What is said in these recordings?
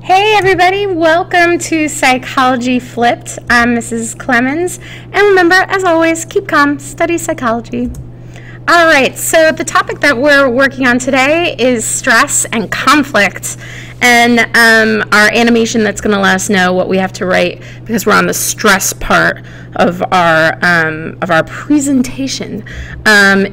Hey everybody, welcome to Psychology Flipped. I'm Mrs. Clemens, and remember, as always, keep calm, study psychology. Alright, so the topic that we're working on today is stress and conflict, and our animation that's going to let us know what we have to write, because we're on the stress part of our presentation,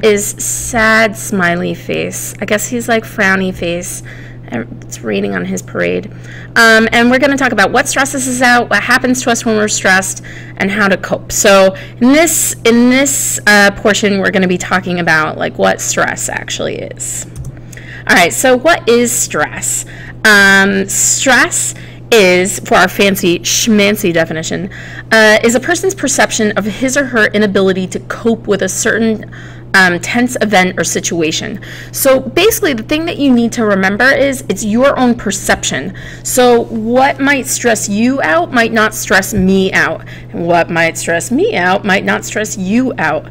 is sad smiley face. I guess he's like frowny face. It's raining on his parade. And we're going to talk about what stresses us out, what happens to us when we're stressed, and how to cope. So in this portion, we're going to be talking about like what stress actually is. All right, so what is stress? Stress is, for our fancy schmancy definition, is a person's perception of his or her inability to cope with a certain tense event or situation. So basically the thing that you need to remember is it's your own perception. So what might stress you out might not stress me out, and what might stress me out might not stress you out.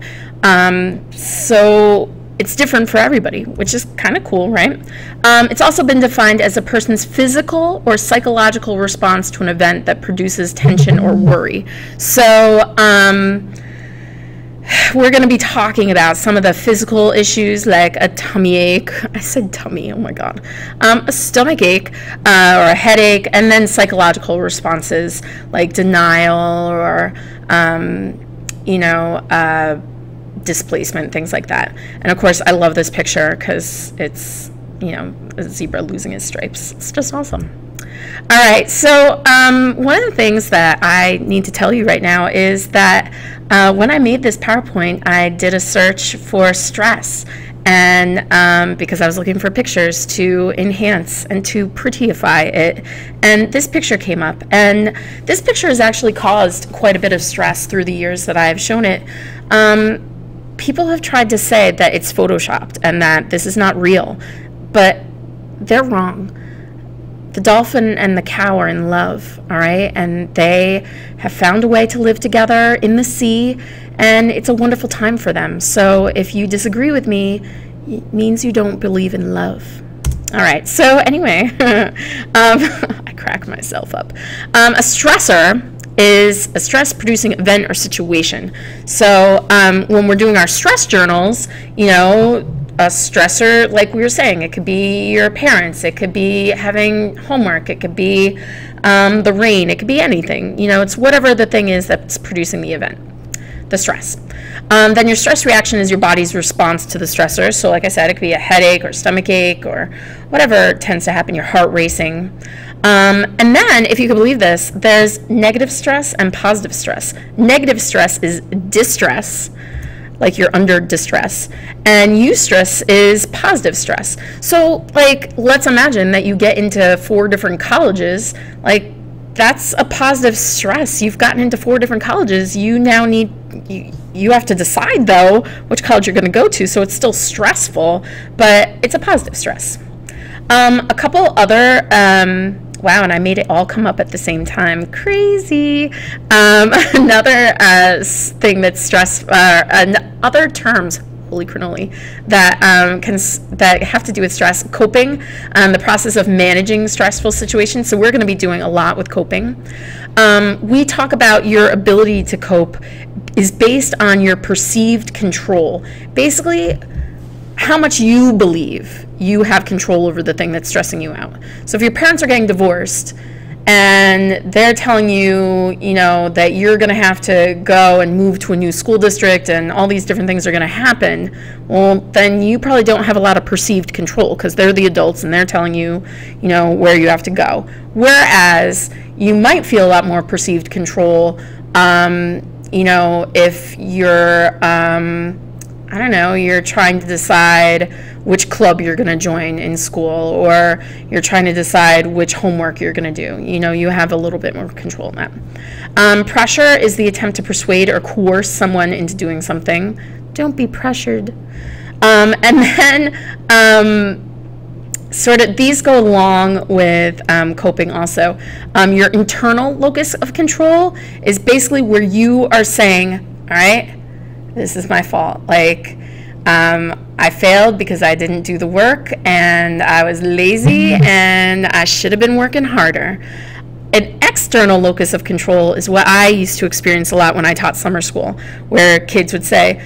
So it's different for everybody, which is kind of cool, right? It's also been defined as a person's physical or psychological response to an event that produces tension or worry. So we're going to be talking about some of the physical issues like a tummy ache. I said tummy, oh my god. A stomach ache or a headache, and then psychological responses like denial or, displacement, things like that. And of course, I love this picture because it's, a zebra losing his stripes. It's just awesome. All right, so one of the things that I need to tell you right now is that when I made this PowerPoint, I did a search for stress, and because I was looking for pictures to enhance and to prettyify it, and this picture came up, and this picture has actually caused quite a bit of stress through the years that I've shown it. People have tried to say that it's photoshopped and that this is not real, but they're wrong. The dolphin and the cow are in love, all right? And they have found a way to live together in the sea, and it's a wonderful time for them. So if you disagree with me, it means you don't believe in love. All right, so anyway, I crack myself up. A stressor is a stress-producing event or situation. So when we're doing our stress journals, a stressor, like we were saying, it could be your parents, it could be having homework, it could be the rain, it could be anything. It's whatever the thing is that's producing the event, the stress. Then your stress reaction is your body's response to the stressor. So like I said, it could be a headache or stomach ache or whatever tends to happen, your heart racing. And then, if you can believe this, there's negative stress and positive stress. Negative stress is distress, like you're under distress, and eustress is positive stress. So like, let's imagine that you get into 4 different colleges. Like, that's a positive stress. You've gotten into 4 different colleges. You now need, you have to decide though which college you're going to go to, so it's still stressful, but it's a positive stress. A couple other wow, and I made it all come up at the same time. Crazy. Another thing that's stress, other terms, holy cannoli, that that have to do with stress, coping, the process of managing stressful situations. So we're going to be doing a lot with coping. We talk about your ability to cope is based on your perceived control. Basically, how much you believe you have control over the thing that's stressing you out. So if your parents are getting divorced and they're telling you, that you're going to have to go and move to a new school district and all these different things are going to happen, well, then you probably don't have a lot of perceived control because they're the adults and they're telling you, where you have to go. Whereas you might feel a lot more perceived control, if you're, I don't know, you're trying to decide which club you're going to join in school, or you're trying to decide which homework you're going to do. You have a little bit more control in that. Pressure is the attempt to persuade or coerce someone into doing something. Don't be pressured. And then sort of these go along with coping also. Your internal locus of control is basically where you are saying, all right, this is my fault. Like, I failed because I didn't do the work, and I was lazy, and I should have been working harder. An external locus of control is what I used to experience a lot when I taught summer school, where kids would say,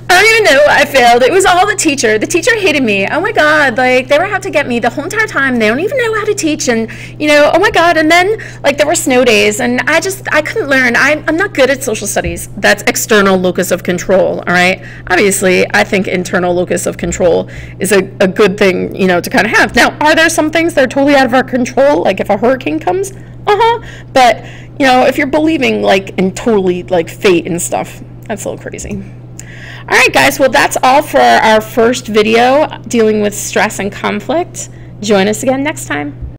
I don't even know I failed. It was all the teacher. The teacher hated me. Oh my God, like they were out to get me the whole entire time. They don't even know how to teach. And, you know, oh my God. And then like there were snow days and I couldn't learn. I'm not good at social studies. That's external locus of control, all right? Obviously, I think internal locus of control is a good thing, you know, to kind of have. Now, are there some things that are totally out of our control? Like if a hurricane comes? But, you know, if you're believing like in totally like fate and stuff, that's a little crazy. All right, guys, well, that's all for our first video dealing with stress and conflict. Join us again next time.